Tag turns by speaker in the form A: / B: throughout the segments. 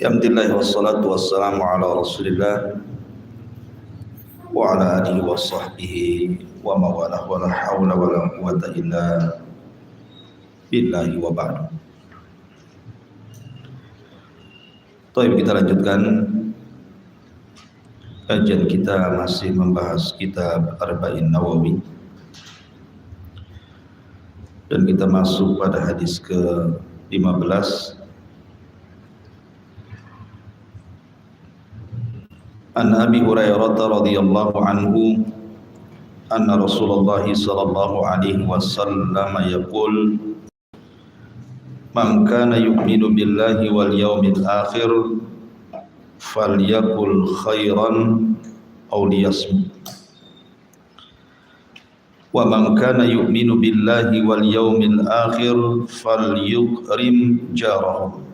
A: Alhamdulillah wassalatu wassalamu ala Rasulillah wa ala alihi wa sahbihi wa mawalah wa la hawla wa la quwwata illa billahi wa ba'du. Baik, kita lanjutkan kajian kita, masih membahas kitab Arba'in Nawawi, dan kita masuk pada hadis ke-15. An Abi Hurairah radhiyallahu anhu anna Rasulullah sallallahu alaihi wasallam yaqul man kana yu'minu billahi wal yawmil akhir falyaqul khairan aw liyasmut wa man kana yu'minu billahi wal yawmil akhir falyukrim jarahu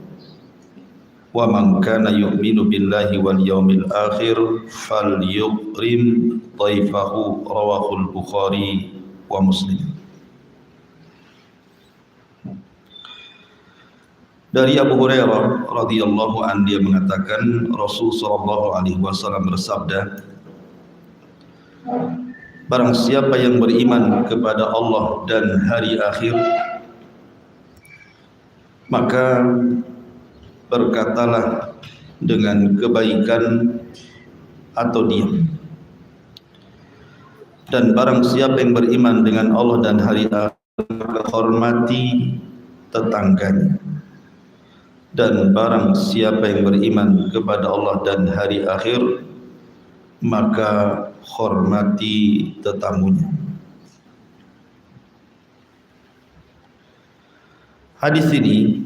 A: wa man kana yu'minu billahi wal yawmil akhir falyukrim dhaifahu, rawahul Bukhari wa Muslim. Dari Abu Hurairah radhiyallahu anhu, dia mengatakan Rasul sallallahu alaihi wasallam bersabda, barang siapa yang beriman kepada Allah dan hari akhir, maka berkatalah dengan kebaikan atau diam. Dan barang siapa yang beriman dengan Allah dan hari akhir, maka hormati tetangganya. Dan barang siapa yang beriman kepada Allah dan hari akhir, maka hormati tetamunya. Hadis ini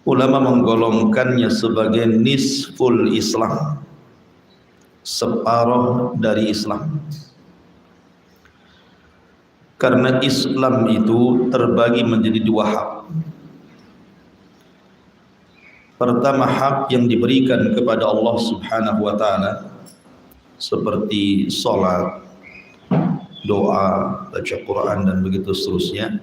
A: ulama menggolongkannya sebagai nisful Islam, separuh dari Islam. Karena Islam itu terbagi menjadi dua hak. Pertama, hak yang diberikan kepada Allah Subhanahu wa ta'ala, seperti sholat, doa, baca Quran, dan begitu seterusnya.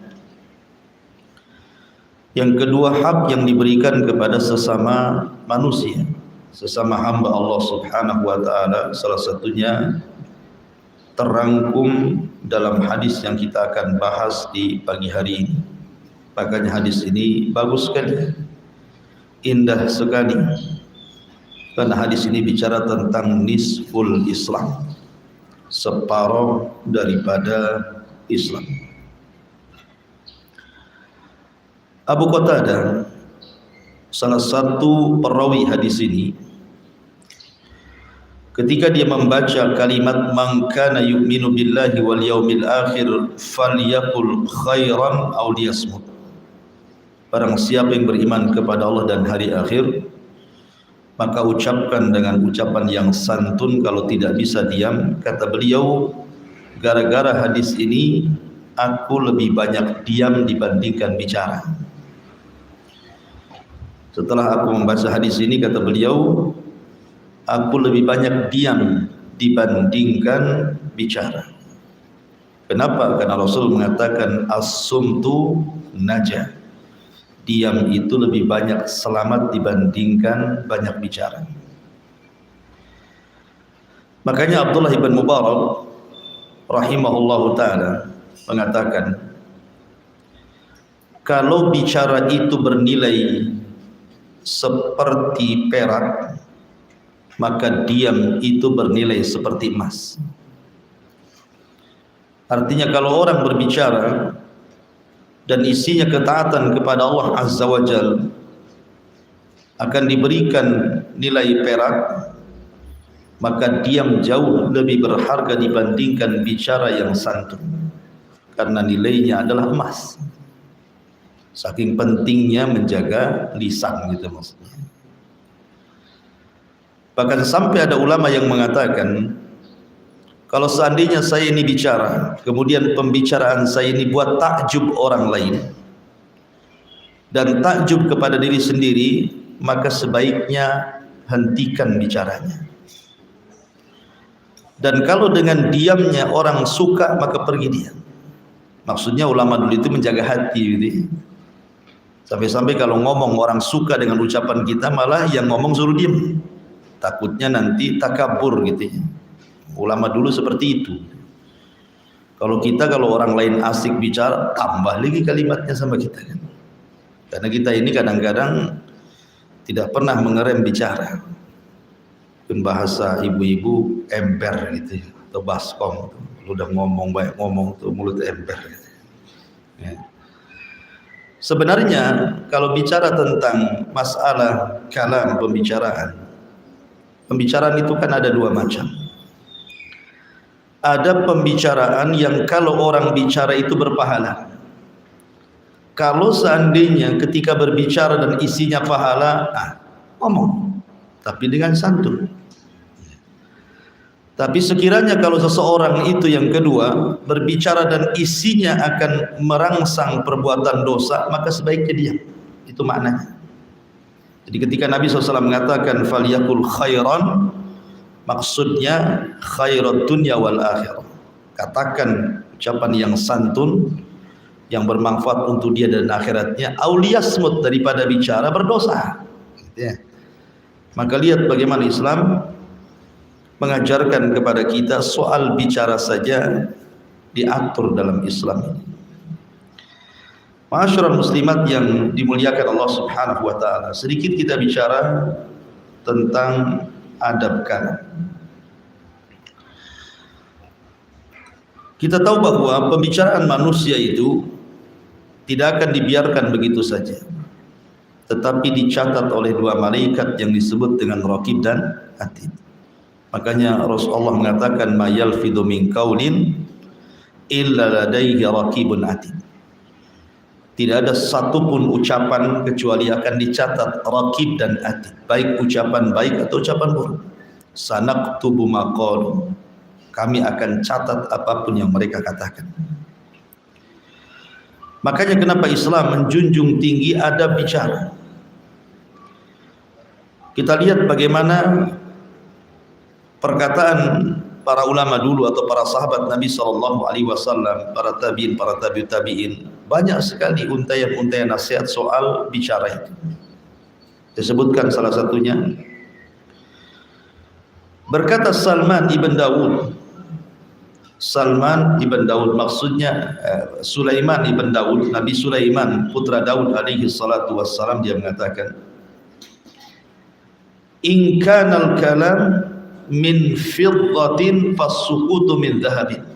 A: Yang kedua, hak yang diberikan kepada sesama manusia, sesama hamba Allah Subhanahu wa ta'ala. Salah satunya terangkum dalam hadis yang kita akan bahas di pagi hari ini. Makanya hadis ini bagus sekali, indah sekali, karena hadis ini bicara tentang nisful Islam, separuh daripada Islam. Abu Qatadah, salah satu perawi hadis ini, ketika dia membaca kalimat man kana yu'minu billahi wal yawmil akhir falyaqul khairan aw liyasmut, barang siapa yang beriman kepada Allah dan hari akhir, maka ucapkan dengan ucapan yang santun, kalau tidak bisa diam. Kata beliau, gara-gara hadis ini aku lebih banyak diam dibandingkan bicara. Setelah aku membaca hadis ini, kata beliau, aku lebih banyak diam dibandingkan bicara. Kenapa? Karena Rasul mengatakan as-sumtu najah, diam itu lebih banyak selamat dibandingkan banyak bicara. Makanya Abdullah ibn Mubarak rahimahullahu ta'ala mengatakan, kalau bicara itu bernilai seperti perak, maka diam itu bernilai seperti emas. Artinya kalau orang berbicara dan isinya ketaatan kepada Allah Azza wa Jalla, akan diberikan nilai perak, maka diam jauh lebih berharga dibandingkan bicara yang santun, karena nilainya adalah emas. Saking pentingnya menjaga lisan, gitu maksudnya. Bahkan sampai ada ulama yang mengatakan, kalau seandainya saya ini bicara, kemudian pembicaraan saya ini buat takjub orang lain dan takjub kepada diri sendiri, maka sebaiknya hentikan bicaranya. Dan kalau dengan diamnya orang suka, maka pergi diam. Maksudnya ulama dulu itu menjaga hati gitu. Sampai-sampai kalau ngomong orang suka dengan ucapan kita, malah yang ngomong suruh diam. Takutnya nanti takabur gitu ya. Ulama dulu seperti itu. Kalau orang lain asik bicara, tambah lagi kalimatnya sama kita kan. Karena kita ini kadang-kadang tidak pernah mengerem bicara. Bahasa ibu-ibu ember gitu ya, atau baskom. Lu udah ngomong banyak ngomong tuh mulut ember gitu. Ya. Sebenarnya kalau bicara tentang masalah kalam, pembicaraan itu kan ada dua macam. Ada pembicaraan yang kalau orang bicara itu berpahala. Kalau seandainya ketika berbicara dan isinya pahala, ngomong, tapi dengan santun. Tapi sekiranya kalau seseorang itu yang kedua berbicara dan isinya akan merangsang perbuatan dosa, maka sebaiknya diam. Itu maknanya. Jadi ketika Nabi SAW mengatakan faliyakul khairan, maksudnya khairat dunya wal akhirah. Katakan ucapan yang santun, yang bermanfaat untuk dia dan akhiratnya. Auliyasmut, daripada bicara berdosa. Ya. Maka lihat bagaimana Islam mengajarkan kepada kita soal bicara saja diatur dalam Islam ini. Ma'asyiral muslimat yang dimuliakan Allah Subhanahu wa taala, sedikit kita bicara tentang adab kalam. Kita tahu bahwa pembicaraan manusia itu tidak akan dibiarkan begitu saja, tetapi dicatat oleh dua malaikat yang disebut dengan Raqib dan Atid. Makanya Rasulullah mengatakan ma yalfidu min qaulin illa ladaihi raqibun atid. Tidak ada satupun ucapan kecuali akan dicatat raqib dan atid, baik ucapan baik atau ucapan buruk. Sanaktubu ma qalu. Kami akan catat apapun yang mereka katakan. Makanya kenapa Islam menjunjung tinggi adab bicara. Kita lihat bagaimana perkataan para ulama dulu atau para sahabat Nabi SAW, para tabi'in, para tabi'in, banyak sekali untayan-untayan nasihat soal bicara itu. Disebutkan salah satunya, berkata Salman ibn Daud, maksudnya Sulaiman ibn Daud, Nabi Sulaiman putra Daud alaihi salatu wassalam, dia mengatakan, in kanal kalam min fiddatin fasukutu min dhahabin.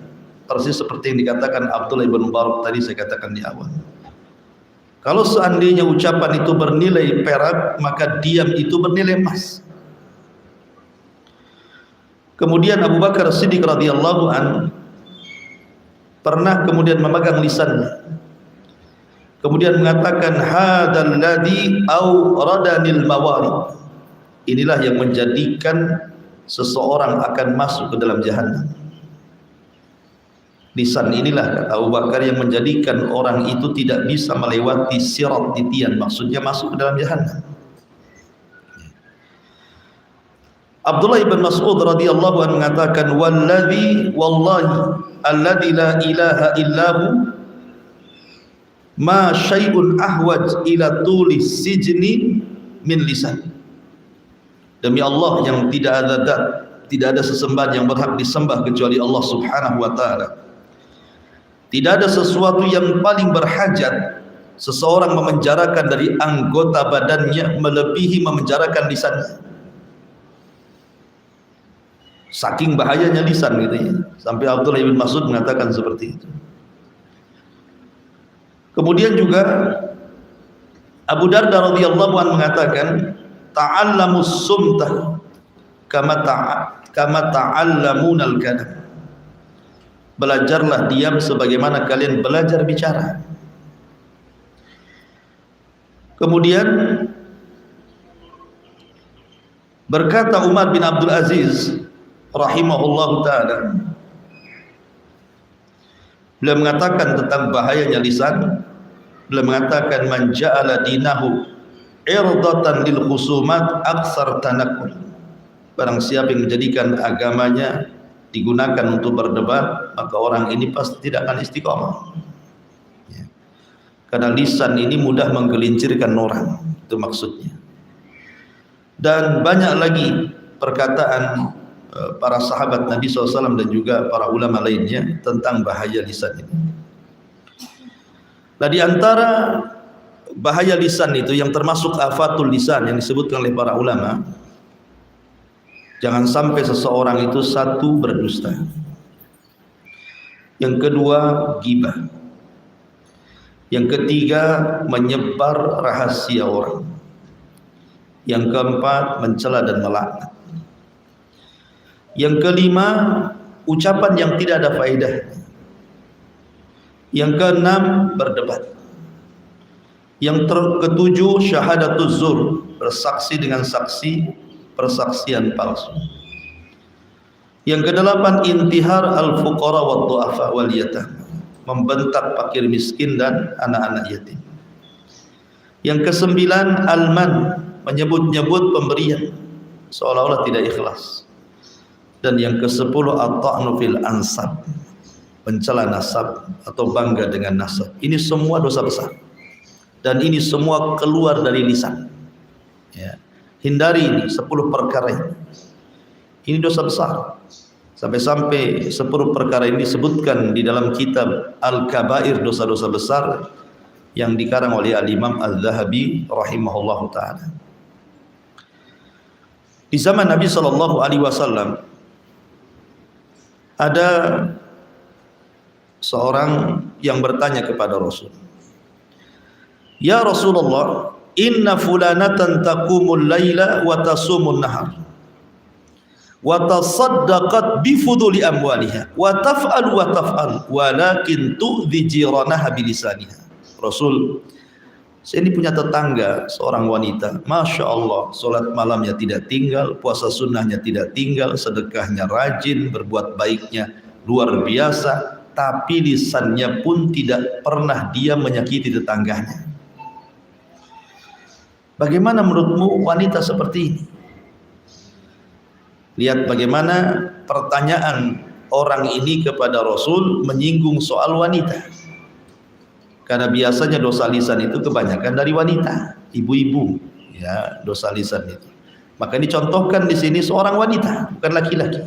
A: Persis seperti yang dikatakan Abdullah ibn Mubarak tadi saya katakan di awal. Kalau seandainya ucapan itu bernilai perak, maka diam itu bernilai emas. Kemudian Abu Bakar Siddiq radhiyallahu an pernah kemudian memegang lisannya, kemudian mengatakan hadzal ladzi awradanil mawarid. Inilah yang menjadikan seseorang akan masuk ke dalam jahannam. Lisan inilah, kata Abu Bakar, yang menjadikan orang itu tidak bisa melewati sirat titian, maksudnya masuk ke dalam jahannam. Abdullah ibn Mas'ud radhiyallahu anhu mengatakan wallahi alladzi la ilaha illahu ma syai'un ahwaj ila tuli sijni min lisan. Demi Allah yang tidak ada sesembahan yang berhak disembah kecuali Allah Subhanahu wa taala. Tidak ada sesuatu yang paling berhajat seseorang memenjarakan dari anggota badannya melebihi memenjarakan lisannya. Saking bahayanya lisan gitu ya. Sampai Abdullah bin Mas'ud mengatakan seperti itu. Kemudian juga Abu Darda radhiyallahu anhu mengatakan ta'allamus sumta kama ta'allamunal kalam. Belajarlah diam sebagaimana kalian belajar bicara. Kemudian berkata Umar bin Abdul Aziz rahimahullahu ta'ala, beliau mengatakan tentang bahayanya lisan, beliau mengatakan man ja'ala dinahu irdatan lil khusumat aksar tanakul. Barang siapa yang menjadikan agamanya digunakan untuk berdebat, maka orang ini pasti tidak akan istiqomah ya. Karena lisan ini mudah menggelincirkan orang, itu maksudnya. Dan banyak lagi perkataan para sahabat Nabi SAW dan juga para ulama lainnya tentang bahaya lisan ini. Nah, di antara bahaya lisan itu yang termasuk afatul lisan yang disebutkan oleh para ulama, jangan sampai seseorang itu satu berdusta, yang kedua ghibah, yang ketiga menyebar rahasia orang, yang keempat mencela dan melaknat, yang kelima ucapan yang tidak ada faedah, yang keenam berdebat, yang ketujuh syahadatuz zur, bersaksi dengan saksi persaksian palsu, yang kedelapan intihar al-fuqara wa du'afa wal yatam, membentak fakir miskin dan anak-anak yatim, yang kesembilan alman, menyebut-nyebut pemberian seolah-olah tidak ikhlas, dan yang kesepuluh at-ta'nu fil ansab, mencela nasab atau bangga dengan nasab. Ini semua dosa besar dan ini semua keluar dari lisan, ya. Hindari ini 10 perkara ini dosa besar. Sampai-sampai 10 perkara ini disebutkan di dalam kitab Al-Kabair, dosa-dosa besar, yang dikarang oleh Al-Imam Al-Zahabi rahimahullahu ta'ala. Di zaman Nabi SAW ada seorang yang bertanya kepada Rasul, "Ya Rasulullah, inna fulanatan taqumul laila wa tasumun nahar wa tasaddaqat bi fuduli amwaliha wa taf'al walakin tu'dhi jiranaha bilisaniha." Rasul, saya ini punya tetangga seorang wanita, Masya Allah, sholat malamnya tidak tinggal, puasa sunnahnya tidak tinggal, sedekahnya rajin, berbuat baiknya luar biasa, tapi lisannya pun tidak pernah dia menyakiti tetangganya. Bagaimana menurutmu wanita seperti ini? Lihat bagaimana pertanyaan orang ini kepada Rasul menyinggung soal wanita. Karena biasanya dosa lisan itu kebanyakan dari wanita, ibu-ibu, ya, dosa lisan itu. Maka dicontohkan di sini seorang wanita, bukan laki-laki.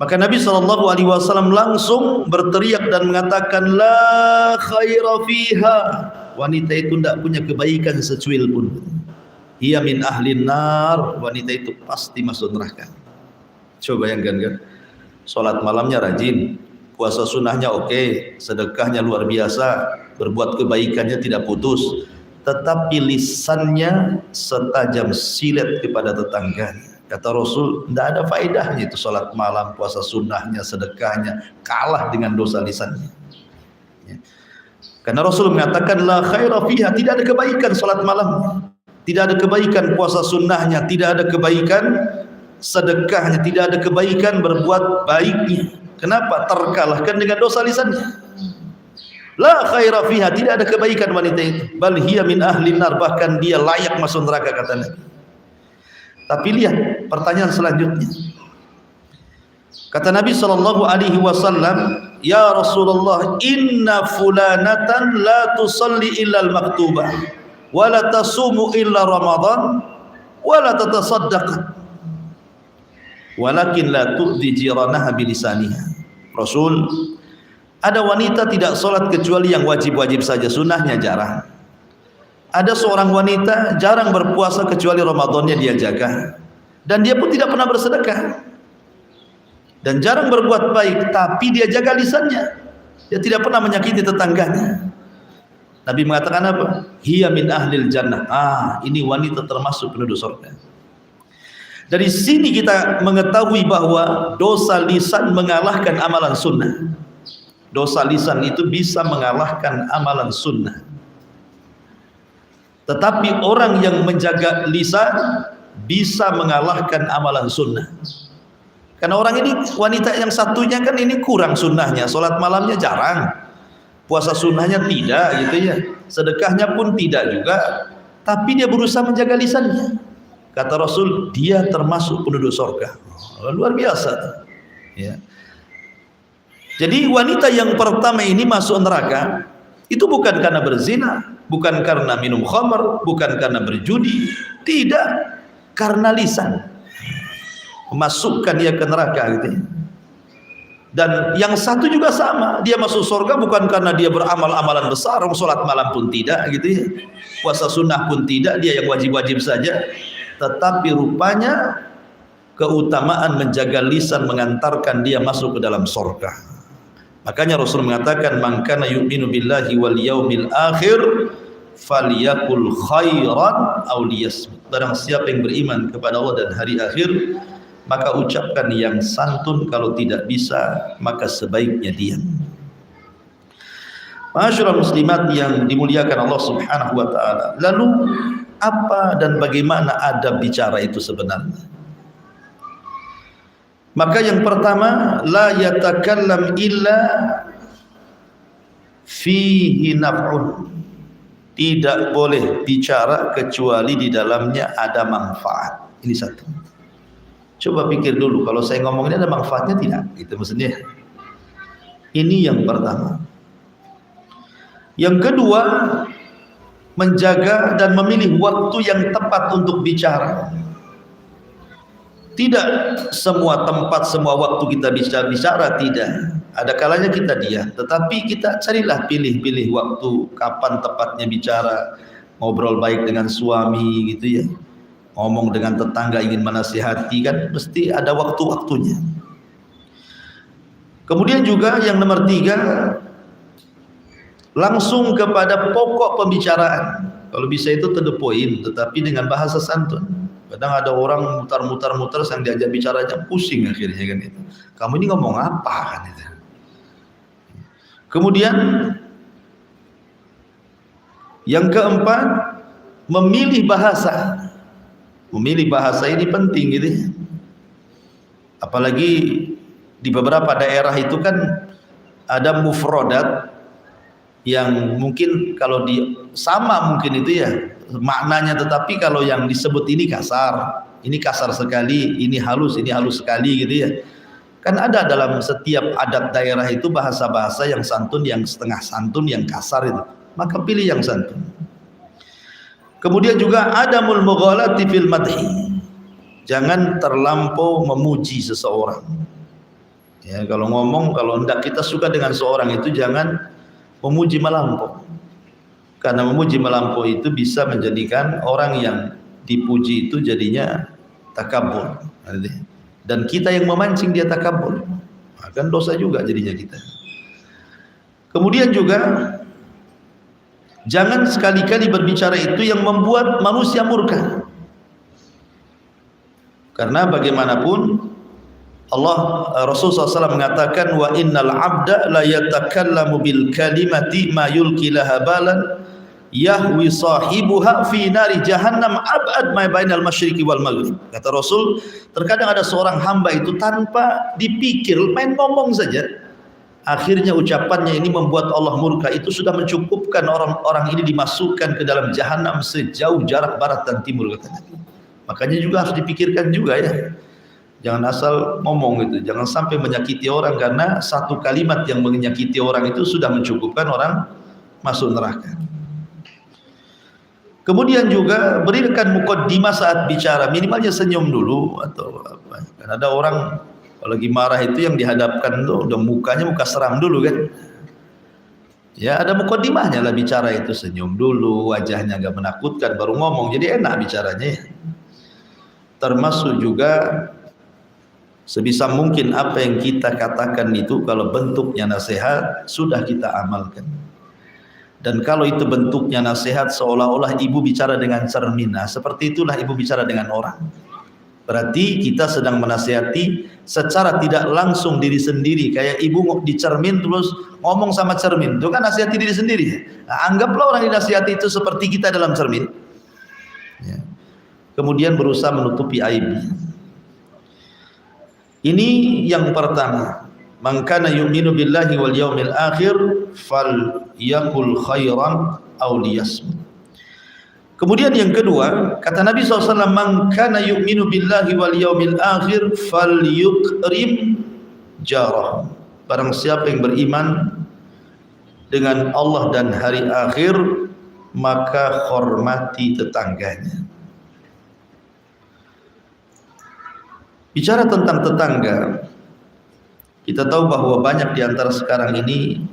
A: Maka Nabi SAW langsung berteriak dan mengatakan, la khaira fiha. Wanita itu tidak punya kebaikan secuil pun. Hiya min ahlin nar. Wanita itu pasti masuk neraka. Coba bayangkan kan, sholat malamnya rajin, puasa sunnahnya oke, sedekahnya luar biasa, berbuat kebaikannya tidak putus, tetapi lisannya setajam silet kepada tetangganya. Kata Rasul, tidak ada faedahnya itu sholat malam, puasa sunnahnya, sedekahnya, kalah dengan dosa lisannya. Ya. Karena Rasul mengatakan, la khaira fiha, tidak ada kebaikan sholat malam, tidak ada kebaikan puasa sunnahnya, tidak ada kebaikan sedekahnya, tidak ada kebaikan berbuat baiknya. Kenapa? Terkalahkan dengan dosa lisannya. La khaira fiha, tidak ada kebaikan wanita itu. Bal hiya min ahlin nar, bahkan dia layak masuk neraka, kata Nabi. Tapi lihat pertanyaan selanjutnya. Kata Nabi SAW, ya Rasulullah, inna fulanatan la tusalli illa al-maktubah, wa la tasumu illa Ramadan, wa la tatasaddaq, walakin la tu'dhi jiranaha bilisaniha. Rasul, ada wanita tidak sholat kecuali yang wajib-wajib saja, sunnahnya jarang. Ada seorang wanita jarang berpuasa kecuali Ramadannya dia jaga, dan dia pun tidak pernah bersedekah dan jarang berbuat baik, tapi dia jaga lisannya, dia tidak pernah menyakiti tetangganya. Nabi mengatakan apa? Hiya min ahlil jannah. Ini wanita termasuk penduduk surga. Dari sini kita mengetahui bahwa dosa lisan mengalahkan amalan sunnah. Dosa lisan itu bisa mengalahkan amalan sunnah. Tetapi orang yang menjaga lisan bisa mengalahkan amalan sunnah. Karena orang ini, wanita yang satunya kan ini kurang sunnahnya, sholat malamnya jarang, puasa sunnahnya tidak gitu ya, sedekahnya pun tidak juga, tapi dia berusaha menjaga lisannya. Kata Rasul, dia termasuk penduduk surga. Luar biasa ya. Jadi wanita yang pertama ini masuk neraka Itu bukan karena berzina, bukan karena minum khamar, bukan karena berjudi, tidak, karena lisan memasukkan dia ke neraka gitu ya. Dan yang satu juga sama, dia masuk surga bukan karena dia beramal amalan besar, sholat malam pun tidak gitu ya, puasa sunnah pun tidak, dia yang wajib-wajib saja, tetapi rupanya keutamaan menjaga lisan mengantarkan dia masuk ke dalam surga. Makanya Rasul mengatakan, man kana yu'minu billahi wal yaumil akhir falyakul khairan aw liyasmut. Barang siapa yang beriman kepada Allah dan hari akhir, maka ucapkan yang santun, kalau tidak bisa maka sebaiknya diam. Ma'asyiral muslimat yang dimuliakan Allah Subhanahu wa taala. Lalu apa dan bagaimana adab bicara itu sebenarnya? Maka yang pertama, la yatakallam illa fihi naf'un. Tidak boleh bicara kecuali di dalamnya ada manfaat. Ini satu. Coba pikir dulu, kalau saya ngomong ini ada manfaatnya tidak? Itu maksudnya. Ini yang pertama. Yang kedua, menjaga dan memilih waktu yang tepat untuk bicara. Tidak semua tempat, semua waktu kita bicara, tidak. Ada kalanya kita diam, tetapi kita carilah pilih-pilih waktu kapan tepatnya bicara. Ngobrol baik dengan suami gitu ya, ngomong dengan tetangga ingin menasihati, kan mesti ada waktu-waktunya. Kemudian juga yang nomor 3, langsung kepada pokok pembicaraan. Kalau bisa itu to the point, tetapi dengan bahasa santun. Kadang ada orang mutar-mutar yang diajak bicaranya pusing akhirnya kan itu. Kamu ini ngomong apa kan itu. Kemudian yang keempat, memilih bahasa. Memilih bahasa ini penting gitu ya. Apalagi di beberapa daerah itu kan ada mufrodat yang mungkin kalau sama mungkin itu ya maknanya, tetapi kalau yang disebut ini kasar sekali, ini halus sekali gitu ya. Kan ada dalam setiap adat daerah itu bahasa-bahasa yang santun, yang setengah santun, yang kasar itu. Maka pilih yang santun. Kemudian juga adamul mughalati fil madhi. Jangan terlampau memuji seseorang. Ya, kalau ngomong, kalau hendak kita suka dengan seorang itu jangan memuji melampau. Karena memuji melampau itu bisa menjadikan orang yang dipuji itu jadinya takabur. Dan kita yang memancing dia takabur, akan dosa juga jadinya kita. Kemudian juga jangan sekali-kali berbicara itu yang membuat manusia murka. Karena bagaimanapun Rasulullah SAW mengatakan, wa innal abda la yatakallamu bil kalimati ma yulqi laha balan yahwi sahibuha fi nari jahannam ab'ad ma bainal masyriqi wal maghrib. Kata Rasul, terkadang ada seorang hamba itu tanpa dipikir, main ngomong saja, akhirnya ucapannya ini membuat Allah murka. Itu sudah mencukupkan orang ini dimasukkan ke dalam jahanam sejauh jarak barat dan timur, kata Nabi. Makanya juga harus dipikirkan juga ya. Jangan asal ngomong gitu, jangan sampai menyakiti orang, karena satu kalimat yang menyakiti orang itu sudah mencukupkan orang masuk neraka. Kemudian juga berikan muqaddimah saat bicara, minimalnya senyum dulu atau apa. Kan ada orang kalau lagi marah itu yang dihadapkan tuh udah muka seram dulu kan. Ya ada muqaddimahnya lah bicara itu, senyum dulu, wajahnya agak menakutkan baru ngomong, jadi enak bicaranya ya. Termasuk juga sebisa mungkin apa yang kita katakan itu kalau bentuknya nasihat sudah kita amalkan. Dan kalau itu bentuknya nasihat seolah-olah ibu bicara dengan cermin, nah seperti itulah ibu bicara dengan orang. Berarti kita sedang menasihati secara tidak langsung diri sendiri, kayak ibu di cermin terus ngomong sama cermin, itu kan nasihati diri sendiri. Nah, anggaplah orang dinasihati itu seperti kita dalam cermin ya. Kemudian berusaha menutupi aibnya. Ini yang pertama, man kana yu'minu billahi wal yaumil akhir falyakul khairan aw liyasmut. Kemudian yang kedua, kata Nabi SAW, man kana yu'minu billahi wal yaumil akhir falyukrim jarah. Barang siapa yang beriman dengan Allah dan hari akhir, maka hormati tetangganya. Bicara tentang tetangga, kita tahu bahwa banyak di antara sekarang ini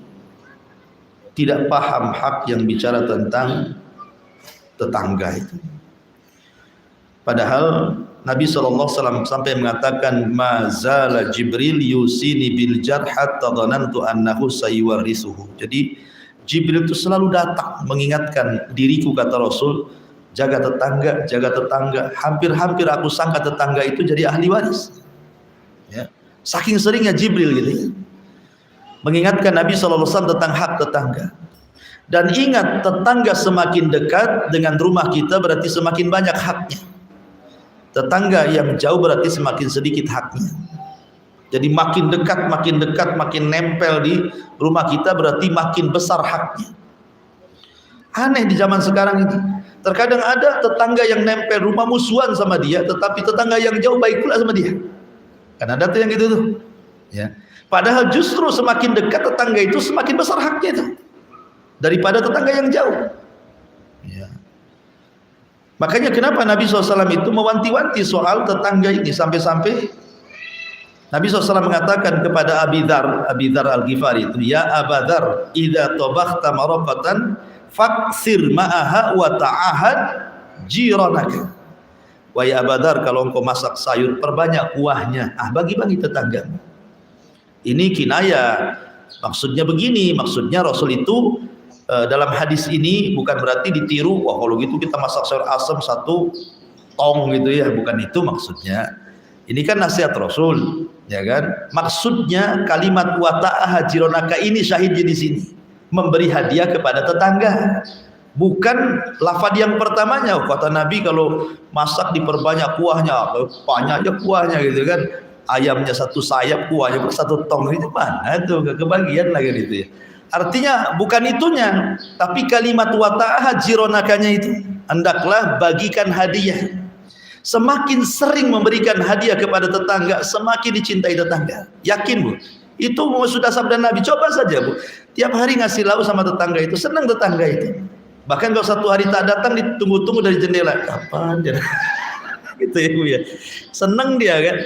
A: tidak paham hak yang bicara tentang tetangga itu. Padahal Nabi SAW sampai mengatakan, ma zala Jibril yusini bil jar hatta dhanantu annahu sayuwarisuhu. Jadi Jibril itu selalu datang mengingatkan diriku, kata Rasul, jaga tetangga, jaga tetangga. Hampir-hampir aku sangka tetangga itu jadi ahli waris. Ya. Saking seringnya Jibril gitu ya, mengingatkan Nabi SAW tentang hak tetangga. Dan ingat, tetangga semakin dekat dengan rumah kita berarti semakin banyak haknya. Tetangga yang jauh berarti semakin sedikit haknya. Jadi makin dekat, makin nempel di rumah kita berarti makin besar haknya. Aneh di zaman sekarang ini. Terkadang ada tetangga yang nempel rumah musuhan sama dia, tetapi tetangga yang jauh baik pula sama dia. Kan ada tuh yang gitu tuh. Ya. Padahal justru semakin dekat tetangga itu semakin besar haknya itu daripada tetangga yang jauh. Ya. Makanya kenapa Nabi SAW itu mewanti-wanti soal tetangga ini, sampai-sampai Nabi SAW mengatakan kepada Abi Dzar Al-Ghifari itu, ya Aba Dzar, idza tabakhta maraqatan faksir ma'aha wa ta'ahad jiranaka. Wahai Aba Dzar, kalau engkau masak sayur perbanyak kuahnya, bagi-bagi tetangga. Ini kinayah, maksudnya begini, maksudnya Rasul itu dalam hadis ini bukan berarti ditiru, wah kalau gitu kita masak sayur asam 1 tong gitu ya, bukan itu maksudnya. Ini kan nasihat Rasul, ya kan? Maksudnya kalimat wa ta'aha jiranaka ini syahidnya di sini, memberi hadiah kepada tetangga. Bukan lafaz yang pertamanya, kata Nabi kalau masak diperbanyak kuahnya, banyaknya kuahnya gitu kan. Ayamnya 1 sayap, kuahnya 1 tong, itu mana tuh, gak kebagian lagi gitu ya. Artinya bukan itunya, tapi kalimat wa ta'aha jiranakanya itu, hendaklah bagikan hadiah. Semakin sering memberikan hadiah kepada tetangga, semakin dicintai tetangga. Yakin Bu? Itu sudah sabda Nabi. Coba saja Bu, tiap hari ngasih lauk sama tetangga itu, senang tetangga itu. Bahkan kalau 1 hari tak datang, ditunggu-tunggu dari jendela, kapan dia? Gitu ya Bu ya. Senang dia kan.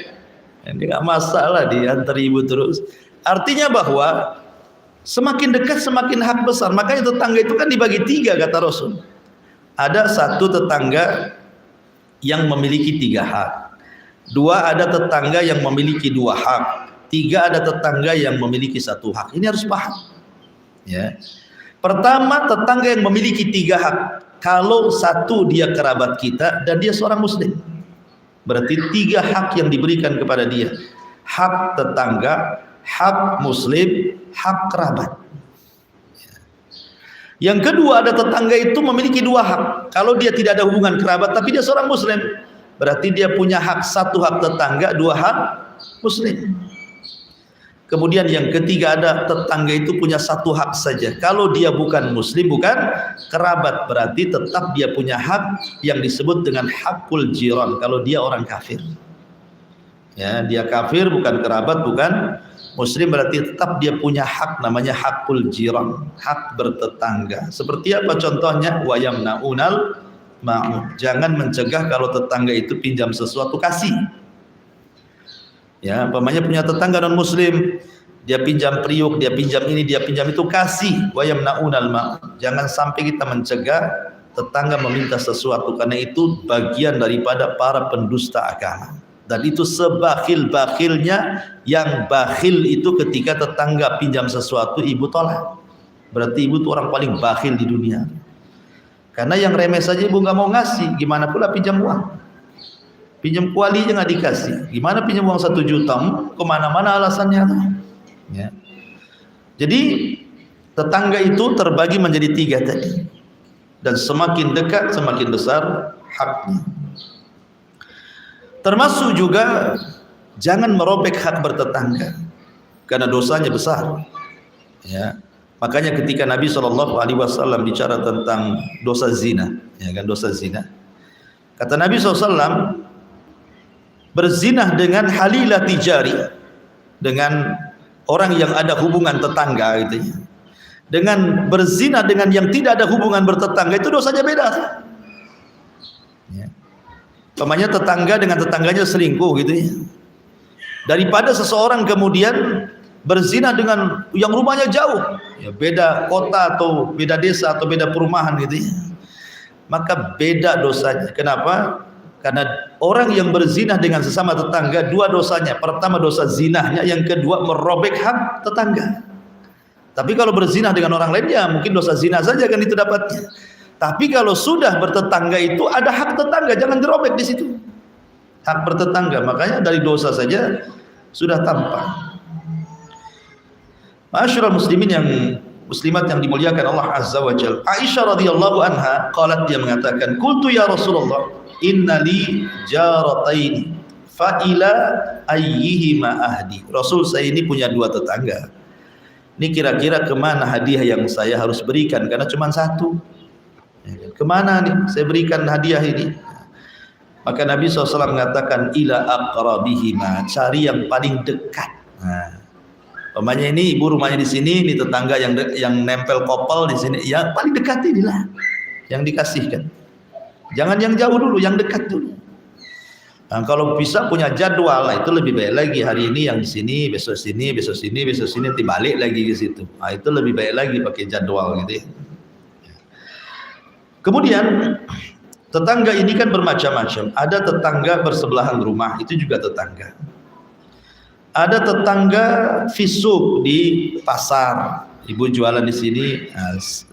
A: Dia nggak masalah diantar ibu terus. Artinya bahwa semakin dekat semakin hak besar. Makanya tetangga itu kan dibagi 3 kata Rasul. Ada 1 tetangga yang memiliki 3 hak. 2 ada tetangga yang memiliki 2 hak. 3 ada tetangga yang memiliki 1 hak. Ini harus paham. Ya. Pertama, tetangga yang memiliki 3 hak. Kalau 1 dia kerabat kita dan dia seorang muslim, berarti 3 hak yang diberikan kepada dia. Hak tetangga, hak muslim, hak kerabat. Yang kedua, ada tetangga itu memiliki 2 hak. Kalau dia tidak ada hubungan kerabat tapi dia seorang muslim, berarti dia punya hak, 1 hak tetangga, 2 hak muslim. Kemudian yang ketiga, ada tetangga itu punya 1 hak saja. Kalau dia bukan muslim, bukan kerabat, berarti tetap dia punya hak yang disebut dengan hakul jiran. Kalau dia orang kafir, ya, dia kafir, bukan kerabat, bukan muslim, berarti tetap dia punya hak, namanya hakul jiran, hak bertetangga. Seperti apa contohnya? Wa yamna'unal ma'un. Jangan mencegah kalau tetangga itu pinjam sesuatu, kasih. Ya, umpamanya punya tetangga non muslim, dia pinjam periuk, dia pinjam ini, dia pinjam itu, kasih. Wa yamna'unal ma'un. Jangan sampai kita mencegah tetangga meminta sesuatu, karena itu bagian daripada para pendusta agama. Dan itu sebakhil-bakhilnya, yang bakhil itu ketika tetangga pinjam sesuatu ibu tolak, berarti ibu itu orang paling bakhil di dunia. Karena yang remeh saja ibu nggak mau ngasih, gimana pula pinjam uang? Pinjam kuali aja nggak dikasih, gimana pinjam uang 1 juta? Kemana-mana alasannya. Ya. Jadi tetangga itu terbagi menjadi 3 tadi, dan semakin dekat semakin besar haknya. Termasuk juga jangan merobek hak bertetangga, karena dosanya besar. Ya. Makanya ketika Nabi SAW bicara tentang dosa zina, ya kan, dosa zina, kata Nabi SAW, berzinah dengan halilah tijari, dengan orang yang ada hubungan tetangga gitu ya. dengan berzina dengan yang tidak ada hubungan bertetangga itu dosanya beda. Ya. Umpamanya tetangga dengan tetangganya selingkuh gitu ya. Daripada seseorang kemudian berzina dengan yang rumahnya jauh, ya beda kota atau beda desa atau beda perumahan gitu ya. Maka beda dosanya. Kenapa? Karena orang yang berzina dengan sesama tetangga dua dosanya. Pertama dosa zinahnya, yang kedua merobek hak tetangga. Tapi kalau berzina dengan orang lain ya mungkin dosa zina saja kan itu dapatnya. Tapi kalau sudah bertetangga itu ada hak tetangga, jangan dirobek di situ. Hak bertetangga, makanya dari dosa saja sudah tampak. Ma'asyiral muslimin yang muslimat yang dimuliakan Allah Azza wa Jalla. Aisyah radhiyallahu anha qalat, dia mengatakan, "Qultu ya Rasulullah, inna li jarataini fa ila ayyihima ahdi." Rasul, saya ini punya dua tetangga. Ini kira-kira kemana hadiah yang saya harus berikan karena cuma satu. Kemana nih saya berikan hadiah ini? Maka Nabi SAW mengatakan ila aqrabihima, cari yang paling dekat. Nah, umpamanya ini ibu rumahnya di sini, ini tetangga yang nempel kopel di sini, yang paling dekat inilah yang dikasihkan. Jangan yang jauh dulu, yang dekat dulu. Nah, kalau bisa punya jadwal, itu lebih baik lagi. Hari ini yang di sini, besok sini, besok sini, besok sini, nanti balik lagi ke situ. Nah, itu lebih baik lagi pakai jadwal gitu ya. Kemudian tetangga ini kan bermacam-macam. Ada tetangga bersebelahan rumah, itu juga tetangga. Ada tetangga fisuk di pasar, ibu jualan di sini,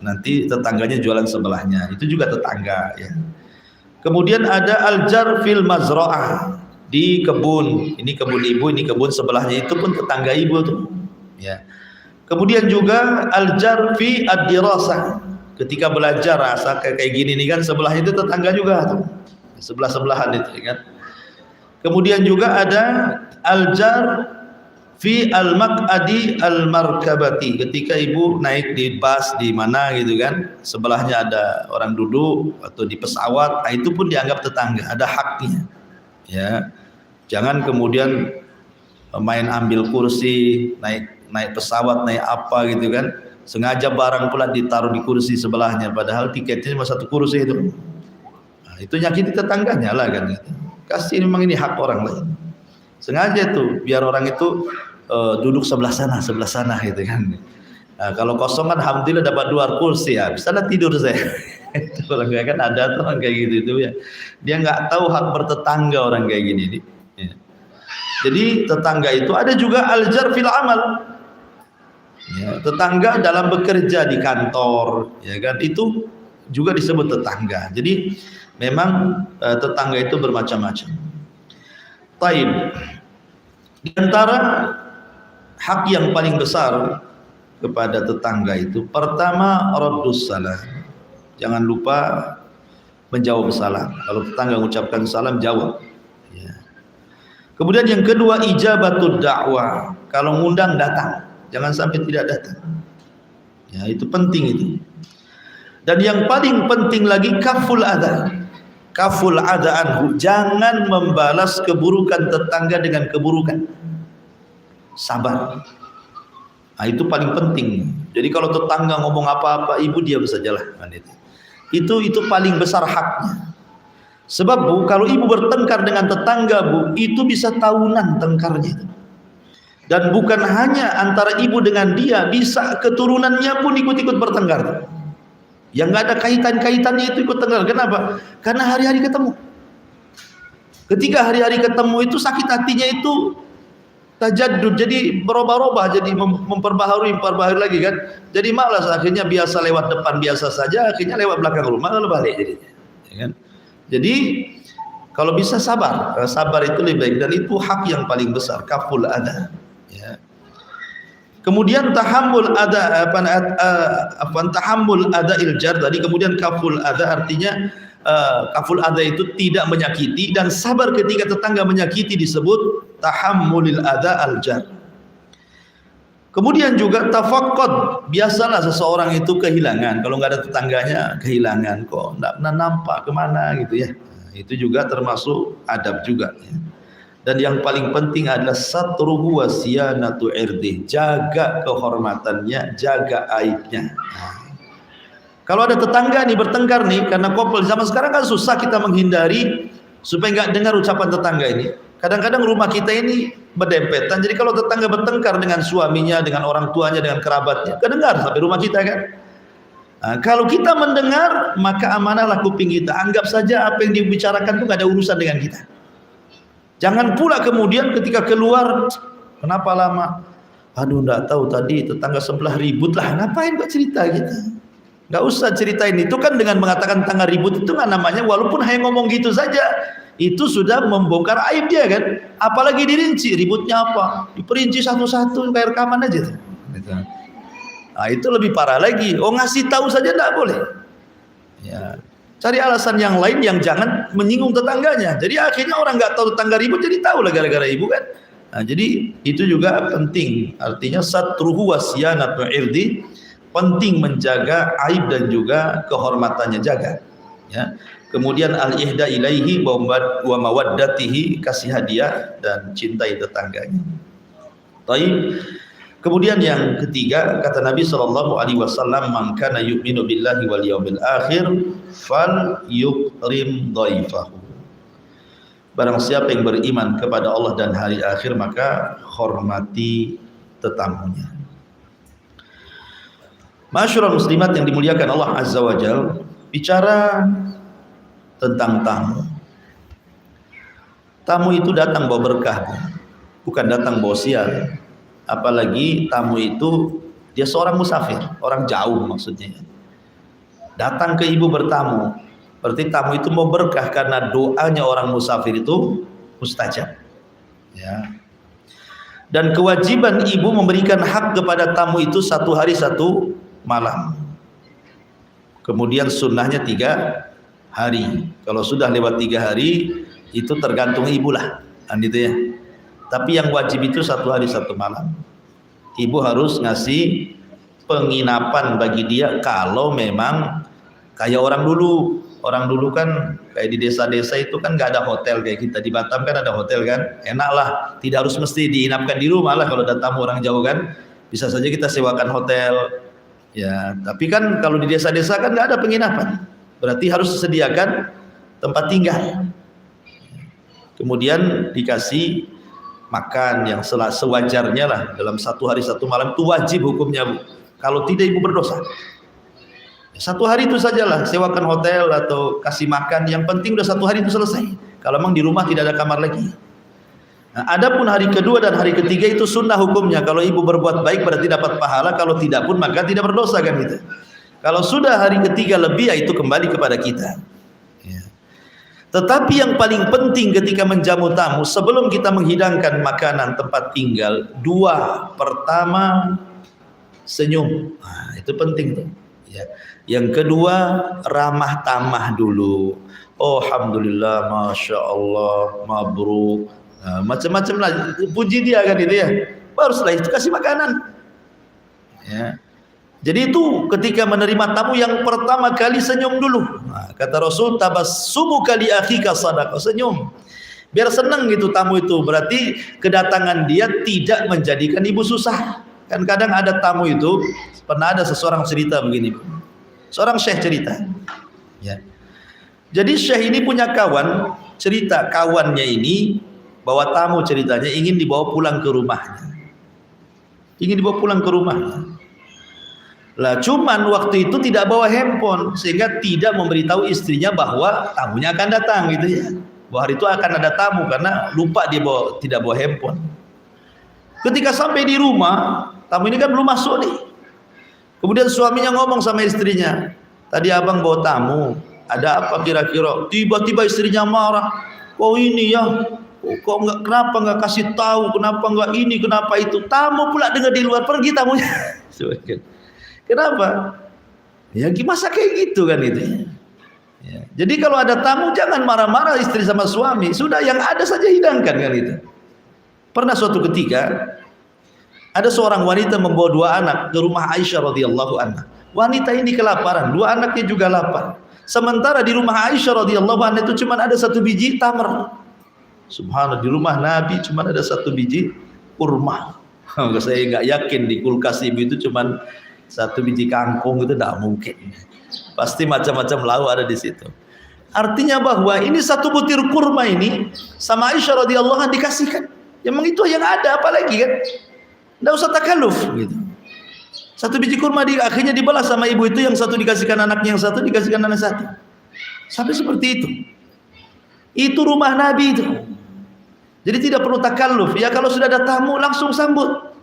A: nanti tetangganya jualan sebelahnya, itu juga tetangga ya. Kemudian ada aljar fil mazra'ah, di kebun, ini kebun ibu, ini kebun sebelahnya, itu pun tetangga ibu tuh ya. Kemudian juga aljar fi ad-dirasah, ketika belajar rasa kayak gini nih kan, sebelahnya itu tetangga juga tuh, sebelah-sebelahan itu kan. Kemudian juga ada aljar fi al-maq'adi al-markabati, ketika ibu naik di bus di mana gitu kan, sebelahnya ada orang duduk atau di pesawat, nah itu pun dianggap tetangga, ada haknya ya. Jangan kemudian main ambil kursi, naik pesawat, naik apa gitu kan, sengaja barang pula ditaruh di kursi sebelahnya, padahal tiketnya cuma satu kursi itu. Nah, itu nyakiti tetangganya lah kan gitu. Kasih, memang ini hak orang lain. Sengaja tuh biar orang itu duduk sebelah sana gitu kan. Nah, kalau kosong kan alhamdulillah dapat dua kursi ya, bisa lah tidur saya. Itu orang kayak kan ada tuh orang kayak gitu itu ya. Dia nggak tahu hak bertetangga orang kayak gini nih. Ya. Jadi tetangga itu ada juga aljar fil amal. Ya, tetangga dalam bekerja di kantor, ya kan, itu juga disebut tetangga. Jadi memang tetangga itu bermacam-macam. Taib. Di antara hak yang paling besar kepada tetangga itu, pertama raddus salam. Jangan lupa menjawab salam. Kalau tetangga mengucapkan salam, jawab. Ya. Kemudian yang kedua, ijabatud dakwah. Kalau ngundang, datang. Jangan sampai tidak datang. Ya, itu penting itu. Dan yang paling penting lagi, kaful adha. Kaful adha anhu. Jangan membalas keburukan tetangga dengan keburukan. Sabar. Nah, itu paling penting. Jadi kalau tetangga ngomong apa-apa, ibu diam sajalah. Itu paling besar haknya. Sebab Bu, kalau ibu bertengkar dengan tetangga Bu, itu bisa tahunan tengkarnya itu. Dan bukan hanya antara ibu dengan dia, bisa keturunannya pun ikut-ikut bertengkar. Yang nggak ada kaitan-kaitannya itu ikut tengkar. Kenapa? Karena hari-hari ketemu. Ketika hari-hari ketemu itu sakit hatinya itu tajaddud, jadi berubah-ubah, jadi memperbaharui lagi kan. Jadi malas, akhirnya biasa lewat depan biasa saja, akhirnya lewat belakang rumah lalu balik jadinya. Ya kan? Jadi kalau bisa sabar, sabar itu lebih baik, dan itu hak yang paling besar, kaful adha. Ya. Kemudian tahammul adha, tahammul adha iljar tadi, kemudian kaful adha artinya kaful adha itu tidak menyakiti, dan sabar ketika tetangga menyakiti disebut tahammulil adha aljar. Kemudian juga tafaqqud, biasalah seseorang itu kehilangan, kalau nggak ada tetangganya kehilangan, kok nggak pernah nampak kemana gitu ya. Nah, itu juga termasuk adab juga ya. Dan yang paling penting adalah satruhu wa siyanatu irdih, jaga kehormatannya, jaga aibnya. Kalau ada tetangga nih bertengkar nih, karena couple zaman sekarang kan susah kita menghindari supaya nggak dengar ucapan tetangga ini. Kadang-kadang rumah kita ini berdempetan, jadi kalau tetangga bertengkar dengan suaminya, dengan orang tuanya, dengan kerabatnya, kedengar sampai rumah kita kan. Nah, kalau kita mendengar, maka amanahlah kuping kita. Anggap saja apa yang dibicarakan itu nggak ada urusan dengan kita. Jangan pula kemudian ketika keluar, kenapa lama? Aduh, enggak tahu tadi tetangga sebelah ribut lah. Ngapain kok cerita gitu? Enggak usah ceritain. Itu kan dengan mengatakan tetangga ribut itu kan namanya, walaupun hanya ngomong gitu saja, itu sudah membongkar aib dia kan. Apalagi dirinci, ributnya apa? Diperinci satu-satu kayak rekaman aja tuh. Nah, itu lebih parah lagi. Oh, ngasih tahu saja enggak boleh. Ya. Cari alasan yang lain yang jangan menyinggung tetangganya. Jadi akhirnya orang nggak tahu tetangga ribut, jadi tahu lah gara-gara ibu kan. Nah, jadi itu juga penting. Artinya satruhu wasyanatu irdi, penting menjaga aib dan juga kehormatannya, jaga. Ya. Kemudian al-ihda ilaihi wa mawaddatihi, kasih hadiah dan cintai tetangganya. Baik. Kemudian yang ketiga, kata Nabi SAW, man kana yu'minu billahi wal yawmil akhir fal yukrim dhaifahu. Barang siapa yang beriman kepada Allah dan hari akhir, maka hormati tetamunya. Masyurul muslimat yang dimuliakan Allah Azza wa Jal, bicara tentang tamu. Tamu itu datang bawa berkah, bukan datang bawa sial. Apalagi tamu itu dia seorang musafir, orang jauh maksudnya. Datang ke ibu bertamu, berarti tamu itu mau berkah karena doanya orang musafir itu mustajab. Ya. Dan kewajiban ibu memberikan hak kepada tamu itu 1 hari 1 malam. Kemudian sunnahnya 3 hari. Kalau sudah lewat 3 hari itu tergantung ibu lah, kan gitu ya. Tapi yang wajib itu 1 hari 1 malam. Ibu harus ngasih penginapan bagi dia kalau memang kayak orang dulu. Orang dulu kan kayak di desa-desa itu kan nggak ada hotel kayak kita di Batam kan ada hotel kan. Enak lah, tidak harus mesti diinapkan di rumah lah kalau ada tamu orang jauh kan. Bisa saja kita sewakan hotel. Ya, tapi kan kalau di desa-desa kan nggak ada penginapan. Berarti harus disediakan tempat tinggal. Kemudian dikasih makan yang sewajarnya lah dalam 1 hari 1 malam, itu wajib hukumnya Bu. Kalau tidak ibu berdosa. 1 hari itu sajalah, sewakan hotel atau kasih makan, yang penting udah 1 hari itu selesai. Kalau memang di rumah tidak ada kamar lagi. Nah, adapun hari kedua dan hari ketiga itu sunnah hukumnya. Kalau ibu berbuat baik berarti dapat pahala, kalau tidak pun maka tidak berdosa kan gitu. Kalau sudah hari ketiga lebih, ya itu kembali kepada kita. Tetapi yang paling penting ketika menjamu tamu, sebelum kita menghidangkan makanan, tempat tinggal, 2, pertama senyum. Nah, itu penting tuh. Ya. Yang kedua ramah tamah dulu. Oh, alhamdulillah, masya Allah, mabruk. Nah, macam-macam lah, puji dia kan itu ya. Baru setelah itu kasih makanan. Ya. Jadi itu ketika menerima tamu yang pertama kali senyum dulu. Nah, kata Rasul, tabassumu kali akhika sadaqah, senyum. Biar senang gitu tamu itu. Berarti kedatangan dia tidak menjadikan ibu susah. Kan kadang ada tamu itu, pernah ada seseorang cerita begini. Seorang syekh cerita. Ya. Jadi syekh ini punya kawan, cerita kawannya ini bawa tamu, ceritanya ingin dibawa pulang ke rumahnya. Ingin dibawa pulang ke rumahnya. Lah cuman waktu itu tidak bawa handphone sehingga tidak memberitahu istrinya bahwa tamunya akan datang gitu ya. Bahwa hari itu akan ada tamu karena lupa dia tidak bawa handphone. Ketika sampai di rumah, tamu ini kan belum masuk nih. Kemudian suaminya ngomong sama istrinya, "Tadi abang bawa tamu, ada apa kira-kira?" Tiba-tiba istrinya marah. "Oh ini ya, kok enggak, kenapa enggak kasih tahu, kenapa enggak ini, kenapa itu?" Tamu pula dengar di luar, pergi tamunya. Kenapa? Ya masa kayak gitu kan itu. Ya. Jadi kalau ada tamu jangan marah-marah istri sama suami, sudah yang ada saja hidangkan kan itu. Pernah suatu ketika ada seorang wanita membawa 2 anak ke rumah Aisyah radhiyallahu anha. Wanita ini kelaparan, 2 anaknya juga lapar. Sementara di rumah Aisyah radhiyallahu anha itu cuma ada 1 biji tamar. Subhanallah, di rumah Nabi cuma ada 1 biji kurma. Saya nggak yakin di kulkas ibu itu cuma 1 biji kangkung, itu tidak mungkin. Pasti macam-macam lauk ada di situ. Artinya bahwa ini 1 butir kurma ini sama Aisyah radhiyallahu anha dikasihkan. Memang itu yang ada, apalagi kan? Tidak usah takalluf gitu. 1 biji kurma akhirnya dibalas sama ibu itu, yang 1 dikasihkan anaknya, yang 1 dikasihkan anak 1. Sampai seperti itu. Itu rumah Nabi itu. Jadi tidak perlu takalluf. Ya kalau sudah ada tamu langsung sambut.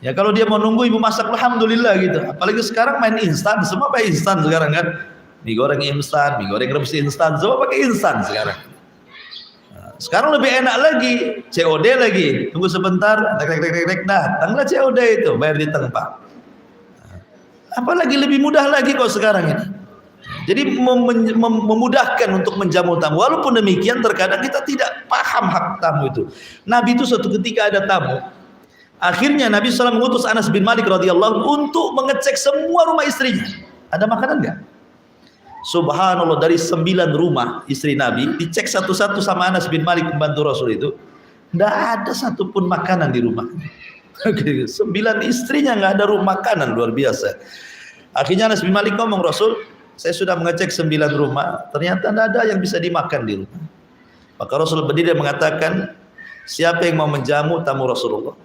A: Ya kalau dia mau nunggu ibu masak, alhamdulillah gitu. Apalagi sekarang main instan, semua pakai instan sekarang kan. Mie goreng instan, mie goreng rebus instan, semua pakai instan sekarang. Nah, sekarang lebih enak lagi, COD lagi. Tunggu sebentar, datanglah COD itu, bayar di tempat. Nah, apalagi lebih mudah lagi kok sekarang ini. Jadi memudahkan untuk menjamu tamu. Walaupun demikian terkadang kita tidak paham hak tamu itu. Nabi itu suatu ketika ada tamu. Akhirnya Nabi SAW mengutus Anas bin Malik radhiyallahu untuk mengecek semua rumah istrinya. Ada makanan enggak? Subhanallah, dari 9 rumah istri Nabi dicek satu-satu sama Anas bin Malik pembantu Rasul itu. Tidak ada satupun makanan di rumah. 9 istrinya nggak ada rumah makanan, luar biasa. Akhirnya Anas bin Malik ngomong, Rasul, saya sudah mengecek 9 rumah, ternyata tidak ada yang bisa dimakan di rumah. Maka Rasul berdiri dan mengatakan, siapa yang mau menjamu tamu Rasulullah?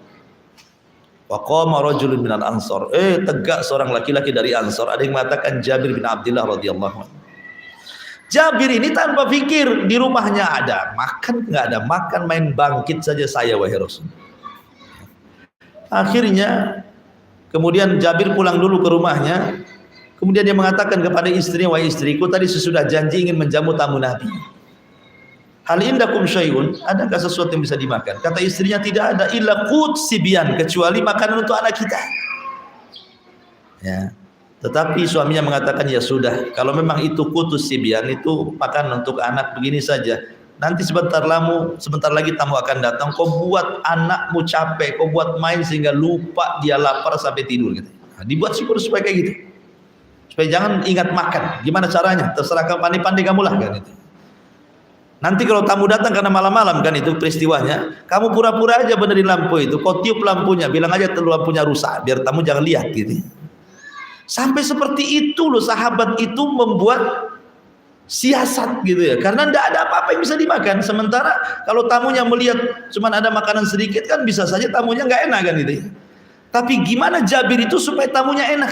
A: Wa qama rajulun minal ansar. Tegak seorang laki-laki dari Ansar. Ada yang mengatakan Jabir bin Abdullah radhiyallahu anhu. Jabir ini tanpa pikir, di rumahnya ada makan, nggak ada makan, main bangkit saja saya wahai Rasul. Akhirnya kemudian Jabir pulang dulu ke rumahnya. Kemudian dia mengatakan kepada istrinya, wahai istriku, tadi sesudah janji ingin menjamu tamu Nabi. Hal indakum syai'un, adakah sesuatu yang bisa dimakan? Kata istrinya, tidak ada, illa qut sibyan, kecuali makanan untuk anak kita. Ya. Tetapi suaminya mengatakan, ya sudah, kalau memang itu qutus sibyan, itu makanan untuk anak, begini saja. Nanti sebentar lagi tamu akan datang, kau buat anakmu capek, kau buat main sehingga lupa dia lapar sampai tidur gitu. Nah, dibuat supaya kayak gitu. Supaya jangan ingat makan. Gimana caranya? Terserah kamu, pandai-pandai kamu lah kan itu. Nanti kalau tamu datang karena malam-malam kan itu peristiwanya, kamu pura-pura aja benerin lampu itu, kau tiup lampunya, bilang aja lampunya rusak, biar tamu jangan lihat gitu. Sampai seperti itu loh, sahabat itu membuat siasat gitu ya, karena tidak ada apa-apa yang bisa dimakan. Sementara kalau tamunya melihat cuma ada makanan sedikit kan bisa saja tamunya nggak enak kan gitu ya. Tapi gimana Jabir itu supaya tamunya enak?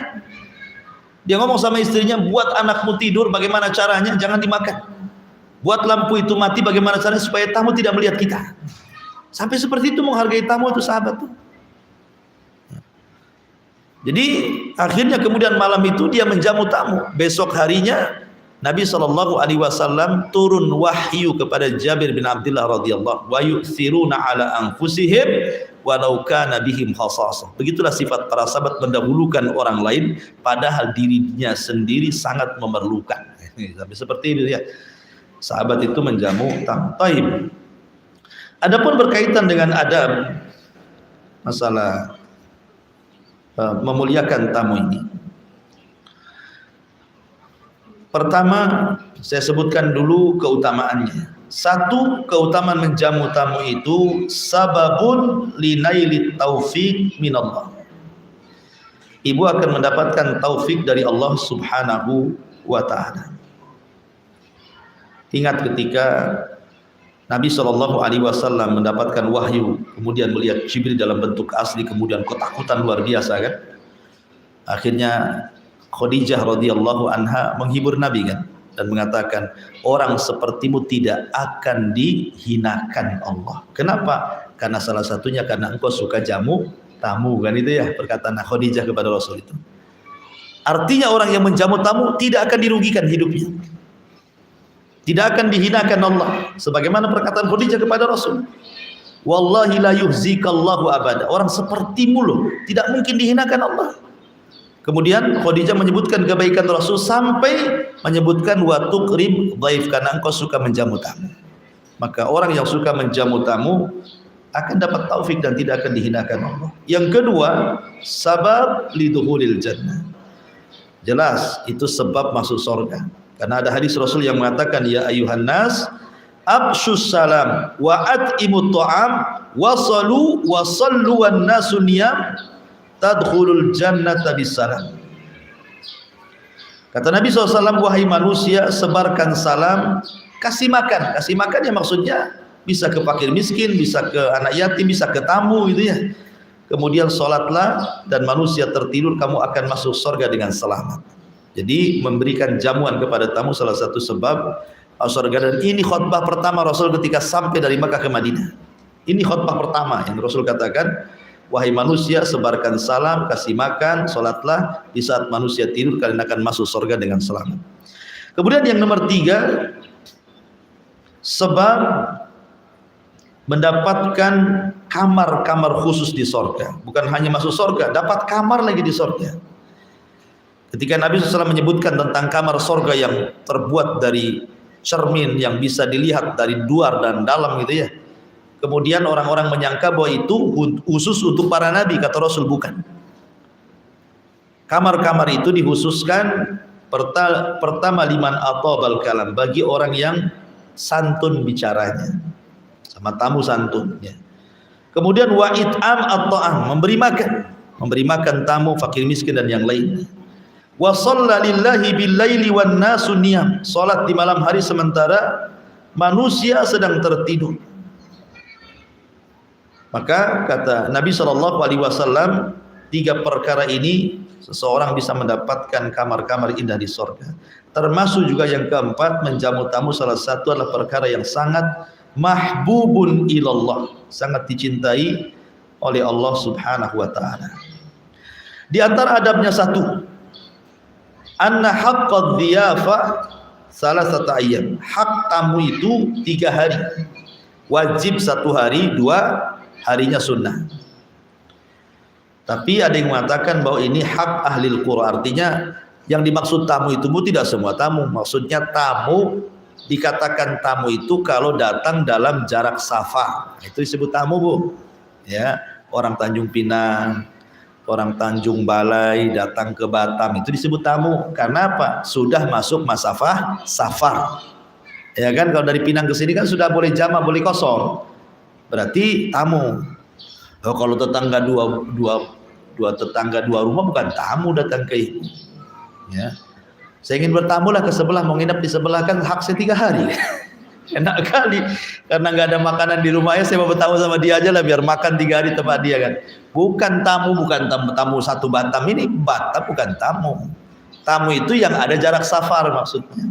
A: Dia ngomong sama istrinya, buat anakmu tidur, bagaimana caranya? Jangan dimakan. Buat lampu itu mati, bagaimana caranya supaya tamu tidak melihat kita. Sampai seperti itu menghargai tamu itu sahabat tuh. Jadi akhirnya kemudian malam itu dia menjamu tamu. Besok harinya Nabi SAW turun wahyu kepada Jabir bin Abdullah radhiyallahu wa yu'thiruna ala anfusihim walau kana bihim khasasah. Begitulah sifat para sahabat, mendahulukan orang lain padahal dirinya sendiri sangat memerlukan. Sampai seperti itu ya. Sahabat itu menjamu tamu. Taib. Adapun berkaitan dengan adab masalah memuliakan tamu ini. Pertama, saya sebutkan dulu keutamaannya. 1, keutamaan menjamu tamu itu sababun linailit taufiq minallah. Ibu akan mendapatkan taufik dari Allah Subhanahu wa ta'ala. Ingat ketika Nabi SAW mendapatkan wahyu, kemudian melihat Jibril dalam bentuk asli, kemudian ketakutan luar biasa kan. Akhirnya Khadijah radhiyallahu anha menghibur Nabi kan, dan mengatakan, orang sepertimu tidak akan dihinakan Allah. Kenapa? Karena salah satunya karena engkau suka jamu tamu kan, itu ya perkataan Khadijah kepada Rasul itu. Artinya orang yang menjamu tamu tidak akan dirugikan hidupnya, tidak akan dihinakan Allah, sebagaimana perkataan Khadijah kepada Rasul, wallahi la yuhzikallahu abada, orang sepertimu loh tidak mungkin dihinakan Allah. Kemudian Khadijah menyebutkan kebaikan Rasul sampai menyebutkan wa tuqrim dhaif, karena engkau suka menjamu tamu. Maka orang yang suka menjamu tamu akan dapat taufik dan tidak akan dihinakan Allah. Yang kedua, sabab lidukhulil jannah. Jelas itu sebab masuk surga. Karena ada hadis Rasul yang mengatakan, ya ayuhan nas, Abshus salam wa at'imut ta'am wasalu wasallu wan nasu niyam tadkhulul jannata bisalam. Kata Nabi SAW, wahai manusia, sebarkan salam, kasih makan. Kasih makan ya maksudnya bisa ke fakir miskin, bisa ke anak yatim, bisa ke tamu gitu ya. Kemudian sholatlah dan manusia tertidur, kamu akan masuk surga dengan selamat. Jadi memberikan jamuan kepada tamu salah satu sebab surga. Dan ini khutbah pertama Rasul ketika sampai dari Makkah ke Madinah. Ini khutbah pertama yang Rasul katakan, wahai manusia, sebarkan salam, kasih makan, sholatlah, di saat manusia tidur kalian akan masuk surga dengan selamat. Kemudian yang nomor 3, sebab mendapatkan kamar-kamar khusus di surga. Bukan hanya masuk surga, dapat kamar lagi di surga. Ketika Nabi SAW menyebutkan tentang kamar surga yang terbuat dari cermin yang bisa dilihat dari luar dan dalam gitu ya. Kemudian orang-orang menyangka bahwa itu khusus untuk para nabi, kata Rasul bukan. Kamar-kamar itu dikhususkan pertama liman atabal kalam, bagi orang yang santun bicaranya, sama tamu santun ya. Kemudian wa it'am at-ta'am, memberi makan tamu fakir miskin dan yang lain. Wa shalla lillahi bil laili wan nasu niyam, salat di malam hari sementara manusia sedang tertidur. Maka kata Nabi SAW, 3 perkara ini seseorang bisa mendapatkan kamar-kamar indah di surga. Termasuk juga yang keempat, menjamu tamu salah satu adalah perkara yang sangat mahbubun ilallah, sangat dicintai oleh Allah Subhanahu wa taala. Di antara adabnya satu, anna haqqad dhiyafa salasata ayyam. Hak tamu itu 3 hari. Wajib 1 hari, 2 harinya sunnah. Tapi ada yang mengatakan bahwa ini hak ahli Qur'an, artinya yang dimaksud tamu itu tidak semua tamu. Maksudnya tamu, dikatakan tamu itu kalau datang dalam jarak safar, itu disebut tamu Bu ya. Orang Tanjung Pinang, orang Tanjung Balai datang ke Batam, itu disebut tamu. Karena apa? Sudah masuk masafah safar ya kan. Kalau dari Pinang ke sini kan sudah boleh jamak, boleh kosor, berarti tamu. Oh, kalau tetangga dua tetangga 2 rumah bukan tamu datang ke ibu ya. Saya ingin bertamu lah ke sebelah, mau nginep di sebelah, kan hak saya 3 hari. Enak kali, karena nggak ada makanan di rumahnya, saya mau bertamu sama dia aja lah, biar makan 3 hari tempat dia kan. Bukan tamu 1 Batam, ini Batam bukan tamu. Tamu itu yang ada jarak safar maksudnya.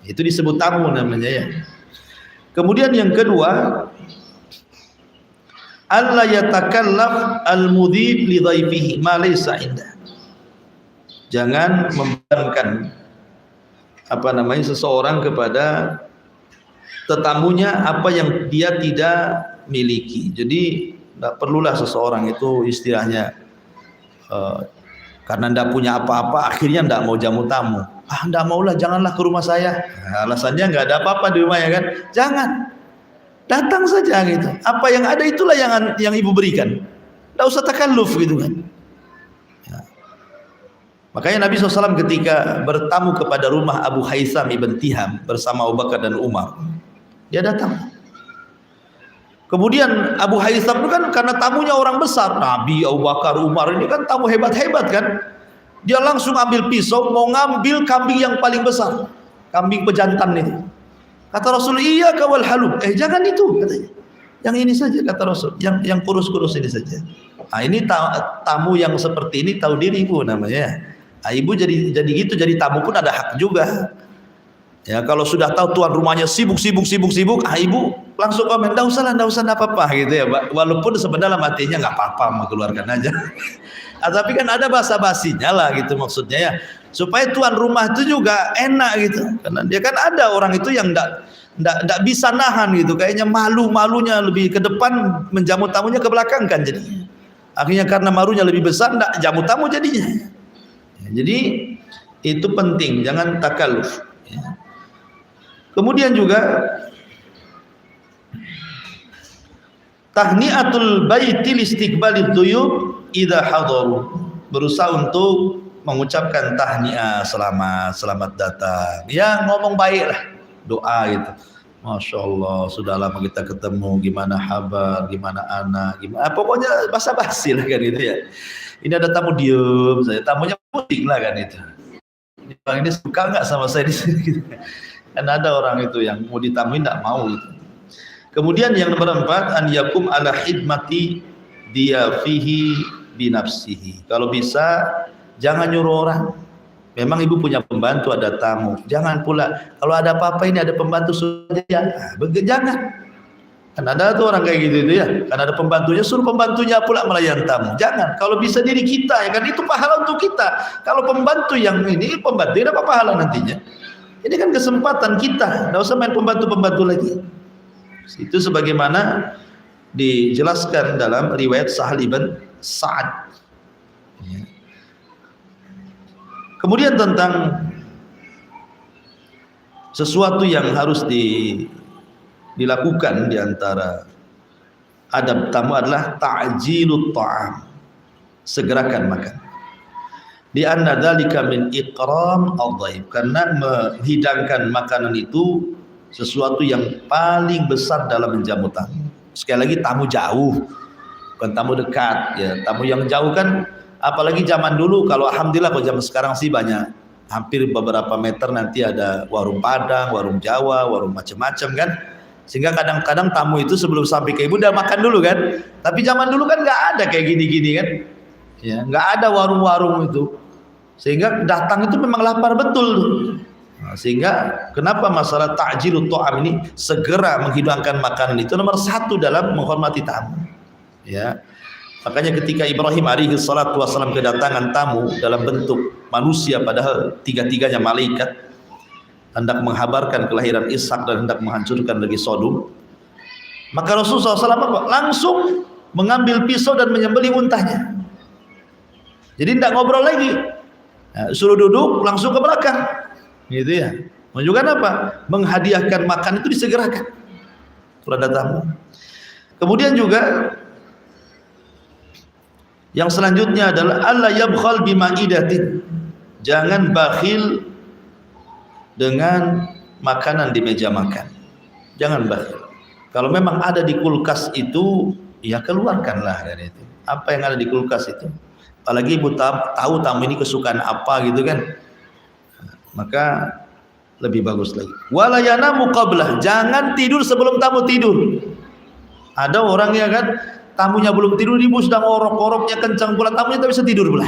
A: Itu disebut tamu namanya ya. Kemudian yang kedua, alla yatakallaf al-mudhib li dhaifihi ma laysa indah. Jangan membebankan seseorang kepada tetamunya apa yang dia tidak miliki. Jadi tidak perlulah seseorang itu istilahnya karena tidak punya apa-apa akhirnya tidak mau jamu tamu. Tidak maulah, janganlah ke rumah saya. Alasannya nggak ada apa-apa di rumahnya kan. Jangan, datang saja gitu. Apa yang ada itulah yang ibu berikan. Tidak usah takalluf gitu kan. Ya. Makanya Nabi SAW ketika bertamu kepada rumah Abu Haitham ibn Tiham bersama Abu Bakar dan Umar, dia datang. Kemudian Abu Haitham itu kan karena tamunya orang besar, Nabi, Abu Bakar, Umar ini kan tamu hebat-hebat kan. Dia langsung ambil pisau mau ngambil kambing yang paling besar, kambing pejantan itu. Kata Rasul, iya kawal halub. Jangan itu katanya. Yang ini saja kata Rasul, yang kurus-kurus ini saja. Nah, ini tamu yang seperti ini tahu diri ibu namanya. Nah, ibu jadi gitu, jadi tamu pun ada hak juga. Ya, kalau sudah tahu tuan rumahnya sibuk, ibu langsung komen, enggak usah apa-apa gitu ya, walaupun sebenarnya matinya enggak apa-apa, mau keluarkan aja. Tapi kan ada basa-basinya lah gitu maksudnya ya, supaya tuan rumah itu juga enak gitu. Karena dia kan ada orang itu yang enggak bisa nahan gitu, kayaknya malunya lebih ke depan, menjamu tamunya ke belakang kan jadinya. Akhirnya karena malunya lebih besar enggak jamu tamu jadinya. Ya, jadi itu penting, jangan takalluf ya. Kemudian juga tahniatul baiti listiqbalid duyub idza hadaru, berusaha untuk mengucapkan tahniah, selamat datang. Ya ngomong baik lah, doa gitu. Masya Allah, sudah lama kita ketemu, gimana kabar, gimana anak, gimana, pokoknya basa-basi lah kan itu ya. Ini ada tamu diem saja, tamunya pusing lah kan itu. Bang ini suka nggak sama saya di sini? Kan ada orang itu yang mau ditamuin nggak mau gitu. Kemudian yang nomor 4, an yakum ala khidmati dia fihi binafsihi. Kalau bisa jangan nyuruh orang. Memang ibu punya pembantu, ada tamu. Jangan pula kalau ada apa-apa ini ada pembantu saja. Jangan. Kan ada tuh orang kayak gitu itu ya. Kan ada pembantunya, suruh pembantunya pula melayan tamu. Jangan. Kalau bisa diri kita ya kan itu pahala untuk kita. Kalau pembantu yang ini pembantu dapat pahala nantinya. Ini kan kesempatan kita. Enggak usah main pembantu-pembantu lagi. Itu sebagaimana dijelaskan dalam riwayat Sahal bin Sa'ad. Ya. Kemudian tentang sesuatu yang harus dilakukan di antara adab tamu adalah ta'jilut ta'am, segerakan makan. Di anna dzalika min ikram al-dhaif, karena menghidangkan makanan itu sesuatu yang paling besar dalam menjamu tamu. Sekali lagi tamu jauh, bukan tamu dekat ya. Tamu yang jauh kan, apalagi zaman dulu, kalau alhamdulillah kalau zaman sekarang sih banyak, hampir beberapa meter nanti ada warung Padang, warung Jawa, warung macam-macam kan. Sehingga kadang-kadang tamu itu sebelum sampai ke ibu udah makan dulu kan. Tapi zaman dulu kan nggak ada kayak gini-gini kan. Ya, nggak ada warung-warung itu. Sehingga datang itu memang lapar betul. Nah, sehingga kenapa masalah ta'jilut ta'am ini, segera menghidangkan makanan itu nomor 1 dalam menghormati tamu. Ya. Makanya ketika Ibrahim alaihi salatu wasallam kedatangan tamu dalam bentuk manusia, padahal tiga-tiganya malaikat, hendak menghabarkan kelahiran Ishak dan hendak menghancurkan negeri Sodom, maka Rasulullah SAW langsung mengambil pisau dan menyembelih untahnya. Jadi tidak ngobrol lagi, nah, suruh duduk langsung ke belakang, gitu ya. Menunjukkan apa? Menghadiahkan makan itu disegerakan kalau ada tamu. Kemudian juga yang selanjutnya adalah alla yabkhal bima'idatin, jangan bakhil dengan makanan di meja makan. Jangan bakhil. Kalau memang ada di kulkas itu, ya keluarkanlah dari itu. Apa yang ada di kulkas itu. Apalagi ibu tahu tamu ini kesukaan apa gitu kan, maka lebih bagus lagi. Wala yanamu qablah, jangan tidur sebelum tamu tidur. Ada orang ya kan, tamunya belum tidur, ibu sedang orok-oroknya kencang pula, tamunya tak bisa tidur pula.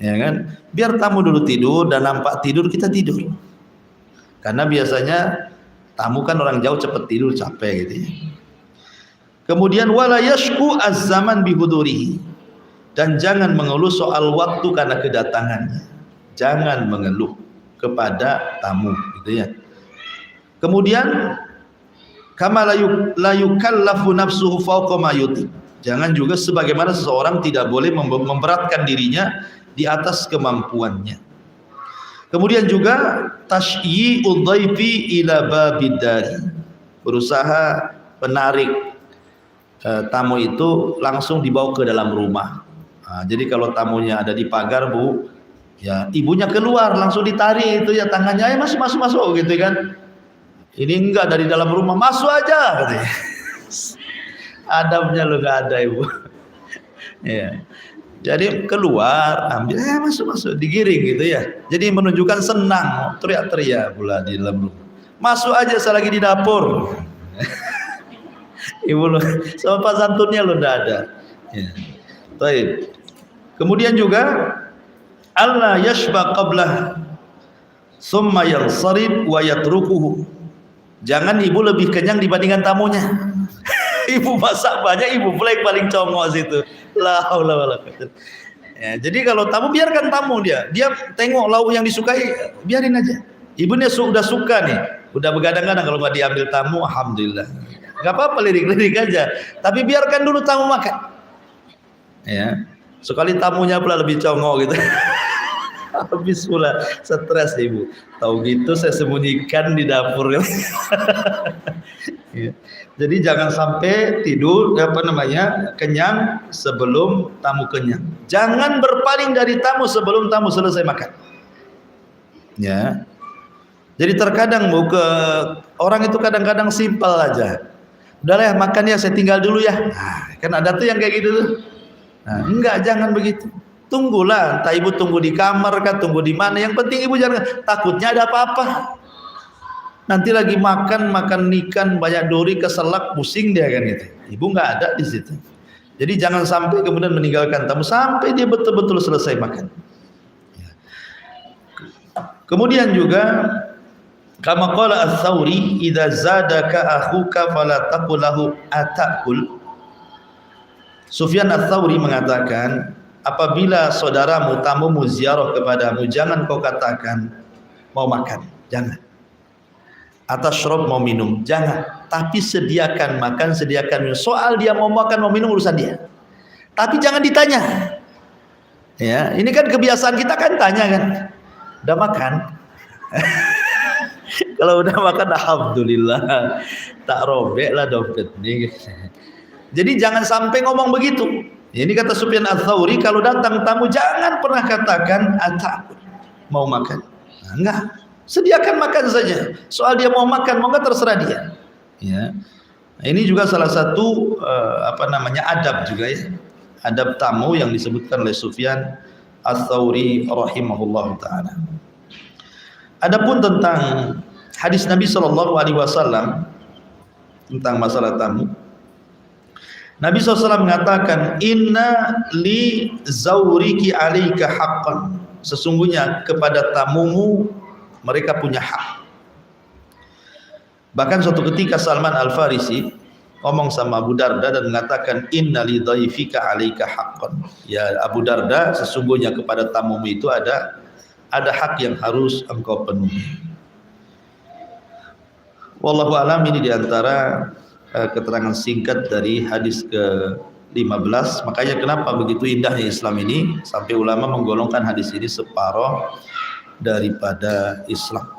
A: Ya kan? Biar tamu dulu tidur dan nampak tidur, kita tidur. Karena biasanya tamu kan orang jauh cepat tidur, capek gitu ya. Kemudian wala yashku az-zaman bihudurihi, dan jangan mengeluh soal waktu karena kedatangannya. Jangan mengeluh kepada tamu gitu ya. Kemudian kama la yukallafu nafsuhu fawqa ma yutiq, jangan juga sebagaimana seseorang tidak boleh memberatkan dirinya di atas kemampuannya. Kemudian juga tasyyi'ud dhaifi ila babid dari, berusaha menarik tamu itu langsung dibawa ke dalam rumah. Nah, jadi kalau tamunya ada di pagar, Bu, ya ibunya keluar langsung ditarik itu ya tangannya, ayo masuk gitu kan. Ini enggak, dari dalam rumah, masuk aja katanya. Adabnya lo enggak ada, ibu. Ya. Jadi keluar, ambil, masuk, digiring gitu ya. Jadi menunjukkan senang, teriak-teriak pula di dalam rumah. Masuk aja, saya lagi di dapur. Ibu lo, sopan santunnya lo enggak ada. Ya. Baik. Kemudian juga Allah yashba qablah summa yansarib wa yatrukuhu. Jangan ibu lebih kenyang dibandingkan tamunya. Ibu masak banyak, ibu pula yang paling congok situ. La haula wala quwwata. Ya, jadi kalau tamu, biarkan tamu dia tengok lauk yang disukai, biarin aja. Ibunya sudah suka nih, udah begadang-gadang kalau nggak diambil tamu, alhamdulillah. Nggak apa-apa, lirik-lirik aja. Tapi biarkan dulu tamu makan. Ya, sekali tamunya pula lebih congok gitu. Habis pula stres ibu. Tahu gitu saya sembunyikan di dapur. Ya. Jadi jangan sampai tidur kenyang sebelum tamu kenyang. Jangan berpaling dari tamu sebelum tamu selesai makan. Ya. Jadi terkadang orang itu kadang-kadang simpel aja. Udahlah ya, makan ya, saya tinggal dulu ya. Nah, kan ada tuh yang kayak gitu tuh. Nah, enggak, jangan begitu. Tunggulah, entah ibu tunggu di kamar kah, tunggu di mana. Yang penting ibu jangan, takutnya ada apa-apa. Nanti lagi makan ikan banyak duri, keselak, pusing dia kan gitu. Ibu nggak ada di situ. Jadi jangan sampai kemudian meninggalkan tamu sampai dia betul-betul selesai makan. Kemudian juga kama qala ats-Tsauri, idza zadaka akhuka fala taqul lahu atakul. Sufyan ats-Tsauri mengatakan, apabila saudaramu, tamumu ziarah kepadamu, jangan kau katakan mau makan, jangan. Atasyrab, mau minum, jangan. Tapi sediakan makan, sediakan minum. Soal dia mau makan, mau minum, urusan dia. Tapi jangan ditanya. Ya, ini kan kebiasaan kita kan tanya kan. Udah makan? Kalau udah makan, alhamdulillah, tak robek lah dompet nih. Jadi jangan sampai ngomong begitu. Ini kata Sufyan ats-Tsauri, kalau datang tamu jangan pernah katakan atakul, mau makan. Nah, enggak, sediakan makan saja. Soal dia mau makan, mau enggak, terserah dia. Ya, ini juga salah satu adab juga ya, adab tamu yang disebutkan oleh Sufyan ats-Tsauri rahimahullah taala. Adapun tentang hadis Nabi SAW tentang masalah tamu, Nabi SAW mengatakan, inna li zauriki alaika haqqan, sesungguhnya kepada tamumu mereka punya hak. Bahkan suatu ketika Salman Al-Farisi ngomong sama Abu Darda dan mengatakan, inna li dhaifika alaika haqqan, ya Abu Darda, sesungguhnya kepada tamumu itu ada hak yang harus engkau penuhi. Wallahu alam, ini diantara keterangan singkat dari hadis ke-15. Makanya kenapa begitu indahnya Islam ini, sampai ulama menggolongkan hadis ini separuh daripada Islam.